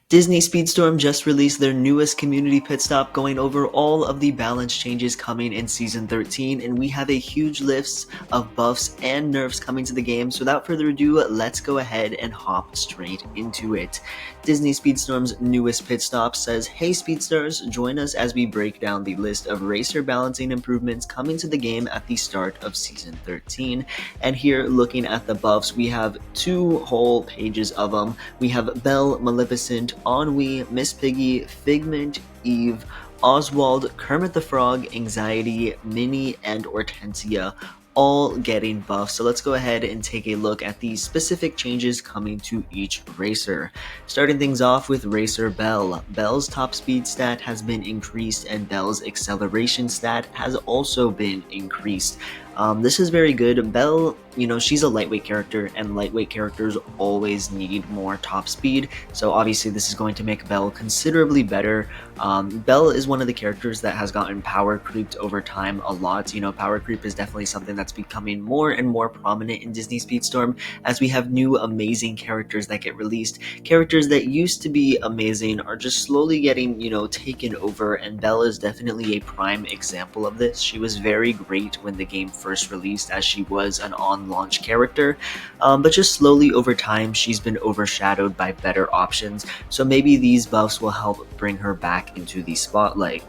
Disney Speedstorm just released their newest community pit stop going over all of the balance changes coming in Season 13, and we have a huge list of buffs and nerfs coming to the game. So without further ado, let's go ahead and hop straight into it. Disney Speedstorm's newest pit stop says, "Hey Speedstars, join us as we break down the list of racer balancing improvements coming to the game at the start of Season 13. And here, looking at the buffs, we have two whole pages of them. We have Belle, Maleficent, Onwi, Miss Piggy, Figment, Eve, Oswald, Kermit the Frog, Anxiety, Minnie, and Ortensia, all getting buffs. So let's go ahead and take a look at the specific changes coming to each racer. Starting things off with Racer Belle. Belle's top speed stat has been increased and Belle's acceleration stat has also been increased. This is very good. Belle, she's a lightweight character, and lightweight characters always need more top speed, so obviously this is going to make Belle considerably better. Belle is one of the characters that has gotten power creeped over time a lot. Power creep is definitely something that's becoming more and more prominent in Disney Speedstorm as we have new amazing characters that get released. Characters that used to be amazing are just slowly getting, taken over, and Belle is definitely a prime example of this. She was very great when the game first released, as she was an on-launch character, but just slowly over time she's been overshadowed by better options, so maybe these buffs will help bring her back into the spotlight.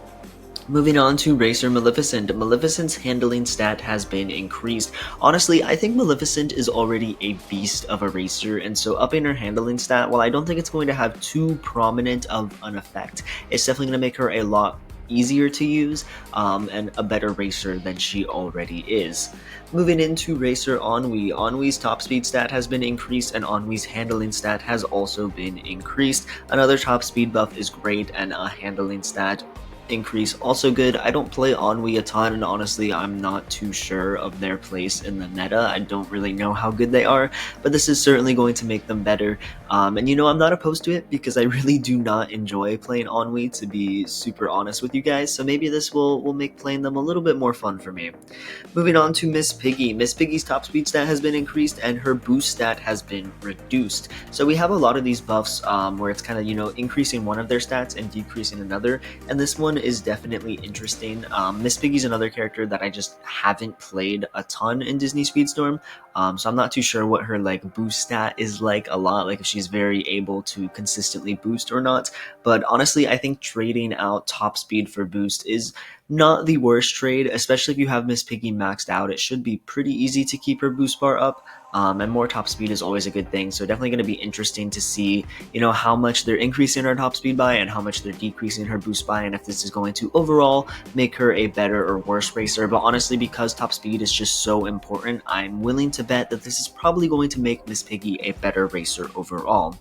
Moving on to Racer Maleficent. Maleficent's handling stat has been increased. Honestly, I think Maleficent is already a beast of a racer, and so upping her handling stat, while I don't think it's going to have too prominent of an effect, it's definitely going to make her a lot easier to use and a better racer than she already is. Moving into Racer Onwi. Onwi's top speed stat has been increased and Onwi's handling stat has also been increased. Another top speed buff is great, and a handling stat increase also good. I don't play Onwi a ton, and honestly I'm not too sure of their place in the meta. I don't really know how good they are, but this is certainly going to make them better. And I'm not opposed to it because I really do not enjoy playing Onwi, to be super honest with you guys, so maybe this will make playing them a little bit more fun for me. Moving on to Miss Piggy. Miss Piggy's top speed stat has been increased and her boost stat has been reduced. So we have a lot of these buffs where it's kind of increasing one of their stats and decreasing another, and this one is definitely interesting. Miss Piggy's another character that I just haven't played a ton in Disney Speedstorm, so I'm not too sure what her boost stat is like a lot, if she's very able to consistently boost or not. But honestly, I think trading out top speed for boost is not the worst trade, especially if you have Miss Piggy maxed out. It should be pretty easy to keep her boost bar up. And more top speed is always a good thing, so definitely going to be interesting to see, how much they're increasing her top speed by and how much they're decreasing her boost by, and if this is going to overall make her a better or worse racer. But honestly, because top speed is just so important, I'm willing to bet that this is probably going to make Miss Piggy a better racer overall.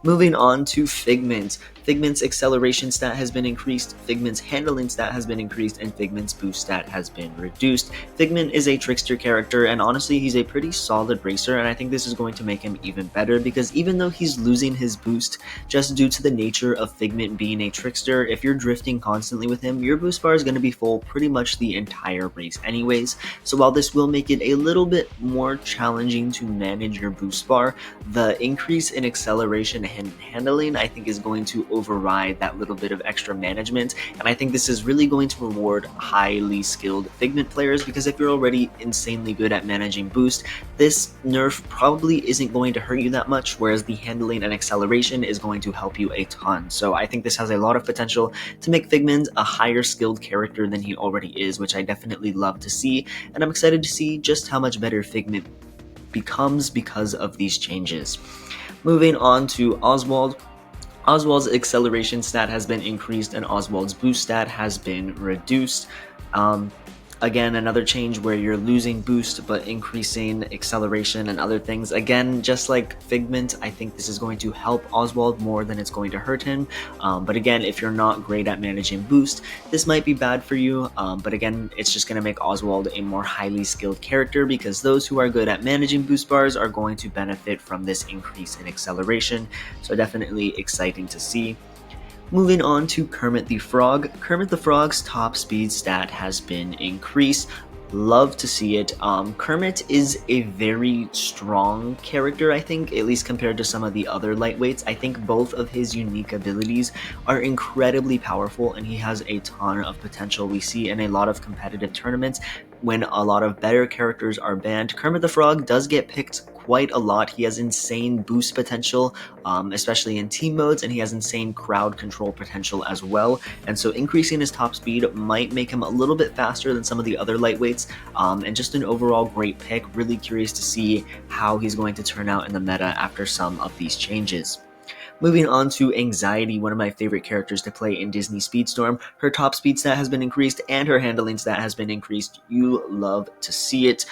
Moving on to Figment. Figment's acceleration stat has been increased, Figment's handling stat has been increased, and Figment's boost stat has been reduced. Figment is a trickster character, and honestly he's a pretty solid racer, and I think this is going to make him even better because even though he's losing his boost just due to the nature of Figment being a trickster, if you're drifting constantly with him, your boost bar is going to be full pretty much the entire race anyways. So while this will make it a little bit more challenging to manage your boost bar, the increase in acceleration and handling I think is going to override that little bit of extra management, and I think this is really going to reward highly skilled Figment players, because if you're already insanely good at managing boost, this nerf probably isn't going to hurt you that much, whereas the handling and acceleration is going to help you a ton. So I think this has a lot of potential to make Figment a higher skilled character than he already is, which I definitely love to see, and I'm excited to see just how much better Figment becomes because of these changes. Moving on to Oswald. Oswald's acceleration stat has been increased and Oswald's boost stat has been reduced. Again, another change where you're losing boost but increasing acceleration and other things. Again, just like Figment, I think this is going to help Oswald more than it's going to hurt him. But again, if you're not great at managing boost, this might be bad for you. But again, it's just going to make Oswald a more highly skilled character, because those who are good at managing boost bars are going to benefit from this increase in acceleration. So definitely exciting to see. Moving on to Kermit the Frog. Kermit the Frog's top speed stat has been increased. Love to see it. Kermit is a very strong character, I think, at least compared to some of the other lightweights. I think both of his unique abilities are incredibly powerful, and he has a ton of potential. We see in a lot of competitive tournaments when a lot of better characters are banned, Kermit the Frog does get picked quite a lot. He has insane boost potential, especially in team modes, and he has insane crowd control potential as well. And so increasing his top speed might make him a little bit faster than some of the other lightweights, and just an overall great pick. Really curious to see how he's going to turn out in the meta after some of these changes. Moving on to Anxiety, one of my favorite characters to play in Disney Speedstorm. Her top speed stat has been increased and her handling stat has been increased. You love to see it.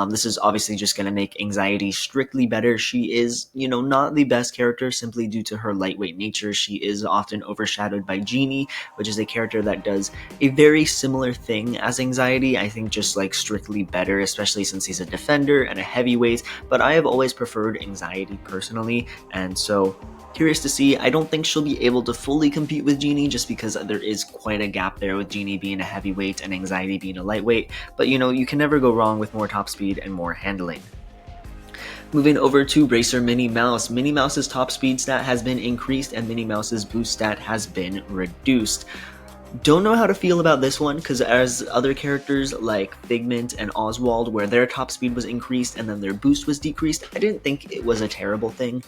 This is obviously just going to make Anxiety strictly better. She is, not the best character simply due to her lightweight nature. She is often overshadowed by Genie, which is a character that does a very similar thing as Anxiety. I think just like strictly better, especially since he's a defender and a heavyweight. But I have always preferred Anxiety personally, and so curious to see. I don't think she'll be able to fully compete with Genie just because there is quite a gap there with Genie being a heavyweight and Anxiety being a lightweight, but you can never go wrong with more top speed and more handling. Moving over to Racer Minnie Mouse. Minnie Mouse's top speed stat has been increased and Minnie Mouse's boost stat has been reduced. Don't know how to feel about this one, because as other characters like Figment and Oswald, where their top speed was increased and then their boost was decreased, I didn't think it was a terrible thing,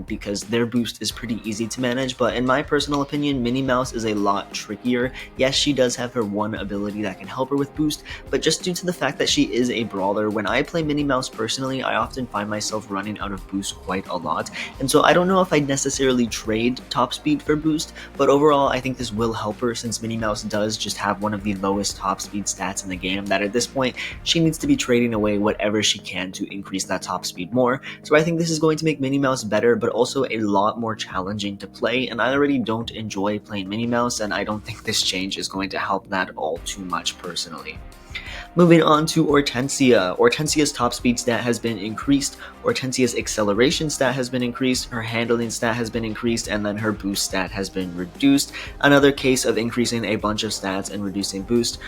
because their boost is pretty easy to manage. But in my personal opinion, Minnie Mouse is a lot trickier. Yes, she does have her one ability that can help her with boost, but just due to the fact that she is a brawler, when I play Minnie Mouse personally, I often find myself running out of boost quite a lot. And so I don't know if I'd necessarily trade top speed for boost, but overall I think this will help her, since Minnie Mouse does just have one of the lowest top speed stats in the game, that at this point she needs to be trading away whatever she can to increase that top speed more. So I think this is going to make Minnie Mouse better, but also a lot more challenging to play, and I already don't enjoy playing Minnie Mouse, and I don't think this change is going to help that all too much personally. Moving on to Ortensia. Ortensia's top speed stat has been increased, Ortensia's acceleration stat has been increased, her handling stat has been increased, and then her boost stat has been reduced. Another case of increasing a bunch of stats and reducing boost.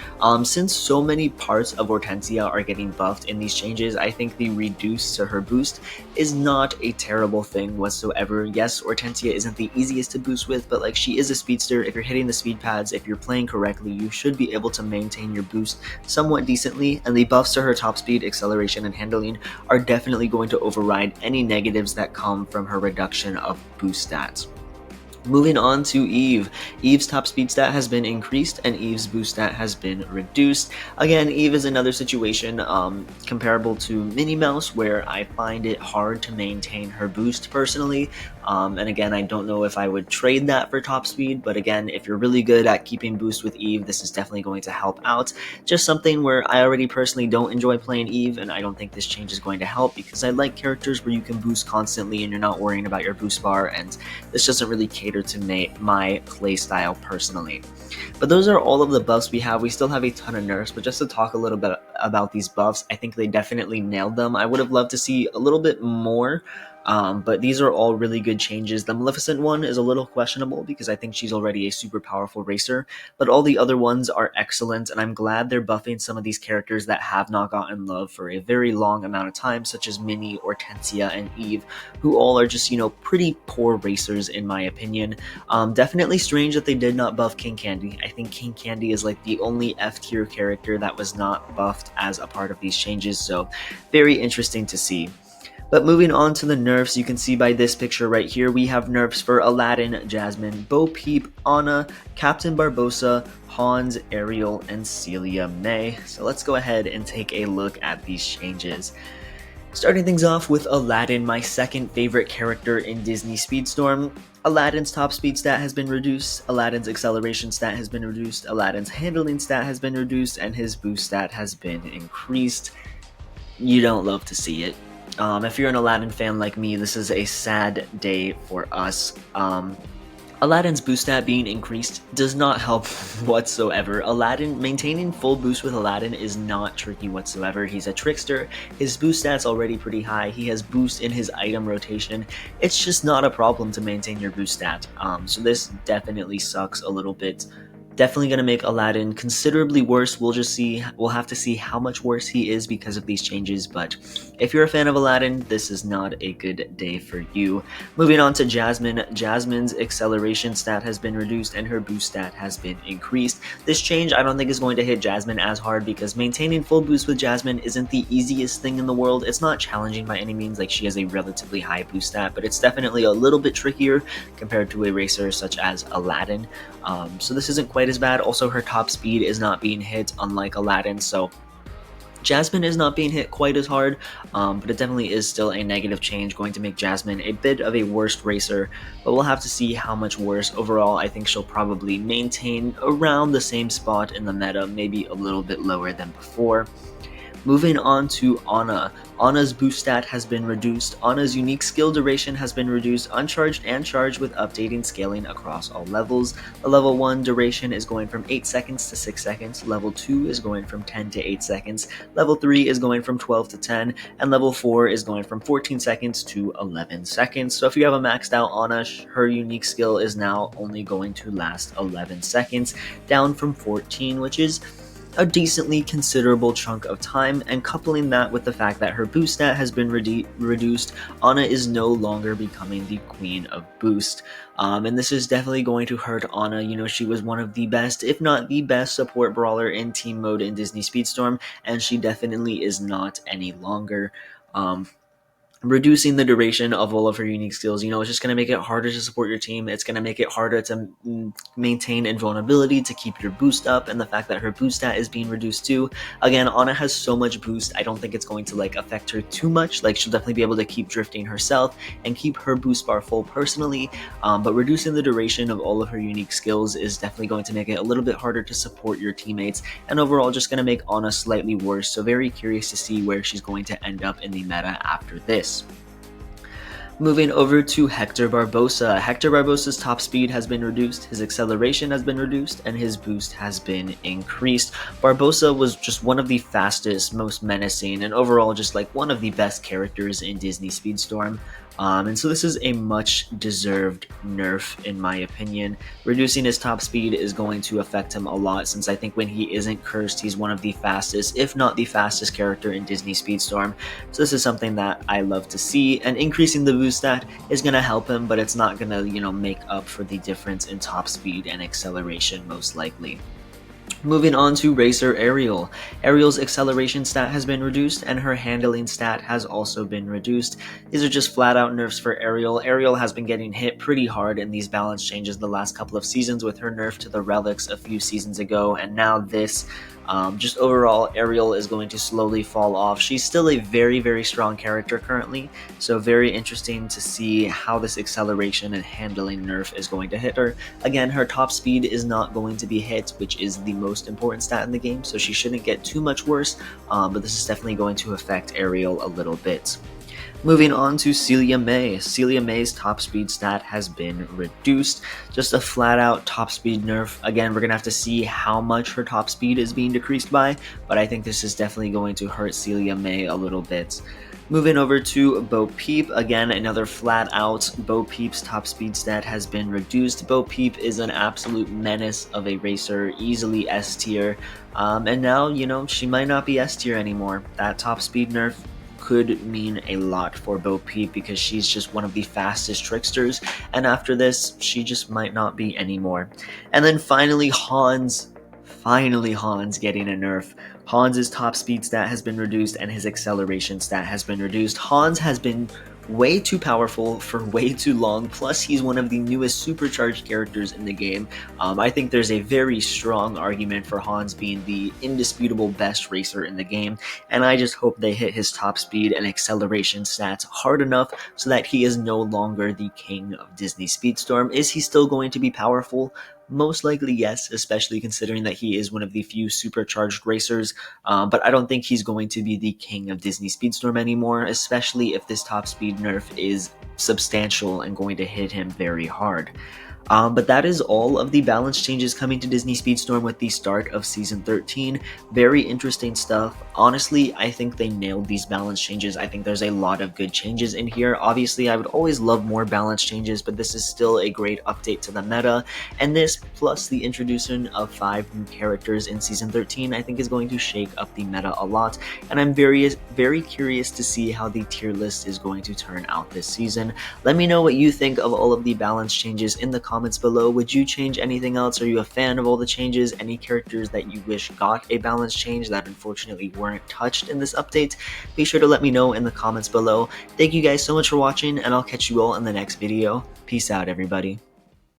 Since so many parts of Ortensia are getting buffed in these changes, I think the reduce to her boost is not a terrible thing whatsoever. Yes, Ortensia isn't the easiest to boost with, but she is a speedster. If you're hitting the speed pads, if you're playing correctly, you should be able to maintain your boost somewhat decently, and the buffs to her top speed, acceleration, and handling are definitely going to override any negatives that come from her reduction of boost stats. Moving on to Eve. Eve's top speed stat has been increased and Eve's boost stat has been reduced. Again, Eve is another situation comparable to Minnie Mouse, where I find it hard to maintain her boost personally. And again, I don't know if I would trade that for top speed, but again, if you're really good at keeping boost with Eve, this is definitely going to help out. Just something where I already personally don't enjoy playing Eve, and I don't think this change is going to help, because I like characters where you can boost constantly and you're not worrying about your boost bar, and this doesn't really cater to my playstyle personally. But those are all of the buffs we have. We still have a ton of nerfs, but just to talk a little bit about these buffs, I think they definitely nailed them. I would have loved to see a little bit more, but these are all really good changes. The Maleficent one is a little questionable because I think she's already a super powerful racer, but all the other ones are excellent, and I'm glad they're buffing some of these characters that have not gotten love for a very long amount of time, such as Minnie, Ortensia, and Eve, who all are just, pretty poor racers in my opinion. Definitely strange that they did not buff King Candy. I think King Candy is the only F tier character that was not buffed as a part of these changes, so very interesting to see. But moving on to the nerfs, you can see by this picture right here, we have nerfs for Aladdin, Jasmine, Bo Peep, Anna, Captain Barbossa, Hans, Ariel, and Celia May. So let's go ahead and take a look at these changes. Starting things off with Aladdin, my second favorite character in Disney Speedstorm. Aladdin's top speed stat has been reduced, Aladdin's acceleration stat has been reduced, Aladdin's handling stat has been reduced, and his boost stat has been increased. You don't love to see it. If you're an Aladdin fan like me, this is a sad day for us. Aladdin's boost stat being increased does not help whatsoever. Maintaining full boost with Aladdin is not tricky whatsoever. He's a trickster, his boost stat's already pretty high, he has boost in his item rotation. It's just not a problem to maintain your boost stat. So this definitely sucks a little bit Definitely going to make Aladdin considerably worse. We'll have to see how much worse he is because of these changes, but if you're a fan of Aladdin, this is not a good day for you. Moving on to Jasmine. Jasmine's acceleration stat has been reduced and her boost stat has been increased. This change I don't think is going to hit Jasmine as hard because maintaining full boost with Jasmine isn't the easiest thing in the world. It's not challenging by any means, like she has a relatively high boost stat, but it's definitely a little bit trickier compared to a racer such as Aladdin. So this isn't quite as bad. Also, her top speed is not being hit, unlike Aladdin, so Jasmine is not being hit quite as hard, but it definitely is still a negative change, going to make Jasmine a bit of a worse racer, but we'll have to see how much worse. Overall, I think she'll probably maintain around the same spot in the meta, maybe a little bit lower than before. Moving on to Anna. Anna's boost stat has been reduced. Anna's unique skill duration has been reduced, uncharged and charged with updating scaling across all levels. The level 1 duration is going from 8 seconds to 6 seconds, level 2 is going from 10 to 8 seconds, level 3 is going from 12 to 10, and level 4 is going from 14 seconds to 11 seconds. So if you have a maxed out Anna, her unique skill is now only going to last 11 seconds, down from 14, which is a decently considerable chunk of time, and coupling that with the fact that her boost stat has been reduced, Anna is no longer becoming the queen of boost. And this is definitely going to hurt Anna. You know, she was one of the best, if not the best, support brawler in team mode in Disney Speedstorm, and she definitely is not any longer. Reducing the duration of all of her unique skills, you know, it's just going to make it harder to support your team. It's going to make it harder to maintain invulnerability, to keep your boost up, and the fact that her boost stat is being reduced too. Again, Anna has so much boost, I don't think it's going to like affect her too much. Like, she'll definitely be able to keep drifting herself and keep her boost bar full personally, but reducing the duration of all of her unique skills is definitely going to make it a little bit harder to support your teammates, and overall just going to make Anna slightly worse. So very curious to see where she's going to end up in the meta after this. Moving over to Hector Barbosa. Hector Barbosa's top speed has been reduced, his acceleration has been reduced, and his boost has been increased. Barbosa was just one of the fastest, most menacing, and overall just like one of the best characters in Disney Speedstorm. And so this is a much deserved nerf in my opinion. Reducing his top speed is going to affect him a lot, since I think when he isn't cursed, he's one of the fastest, if not the fastest character in Disney Speedstorm. So this is something that I love to see, and increasing the boost stat is going to help him, but it's not going to, you know, make up for the difference in top speed and acceleration most likely. Moving on to Racer Ariel. Ariel's acceleration stat has been reduced, and her handling stat has also been reduced. These are just flat out nerfs for Ariel. Ariel has been getting hit pretty hard in these balance changes the last couple of seasons, with her nerf to the relics a few seasons ago, and now this. Just overall, Ariel is going to slowly fall off. She's still a very, very strong character currently, so very interesting to see how this acceleration and handling nerf is going to hit her. Again, her top speed is not going to be hit, which is the most important stat in the game, so she shouldn't get too much worse, but this is definitely going to affect Ariel a little bit. Moving on to Celia May. Celia May's top speed stat has been reduced. Just a flat out top speed nerf. Again, we're going to have to see how much her top speed is being decreased by, but I think this is definitely going to hurt Celia May a little bit. Moving over to Bo Peep, again, another flat out Bo Peep's top speed stat has been reduced. Bo Peep is an absolute menace of a racer, easily S tier, and now, you know, she might not be S tier anymore. That top speed nerf could mean a lot for Bo Peep, because she's just one of the fastest tricksters, and after this, she just might not be anymore. And then finally, Hans getting a nerf. Hans's top speed stat has been reduced, and his acceleration stat has been reduced. Hans has been way too powerful for way too long, plus he's one of the newest supercharged characters in the game. I think there's a very strong argument for Hans being the indisputable best racer in the game, and I just hope they hit his top speed and acceleration stats hard enough so that he is no longer the king of Disney Speedstorm. Is he still going to be powerful? Most likely yes, especially considering that he is one of the few supercharged racers, but I don't think he's going to be the king of Disney Speedstorm anymore, especially if this top speed nerf is substantial and going to hit him very hard. But that is all of the balance changes coming to Disney Speedstorm with the start of Season 13. Very interesting stuff. Honestly, I think they nailed these balance changes. I think there's a lot of good changes in here. Obviously, I would always love more balance changes, but this is still a great update to the meta. And this, plus the introduction of 5 new characters in Season 13, I think is going to shake up the meta a lot. And I'm very curious to see how the tier list is going to turn out this season. Let me know what you think of all of the balance changes in the comments below. Would you change anything else? Are you a fan of all the changes? Any characters that you wish got a balance change that unfortunately weren't touched in this update? Be sure to let me know in the comments below. Thank you guys so much for watching, and I'll catch you all in the next video. Peace out, everybody.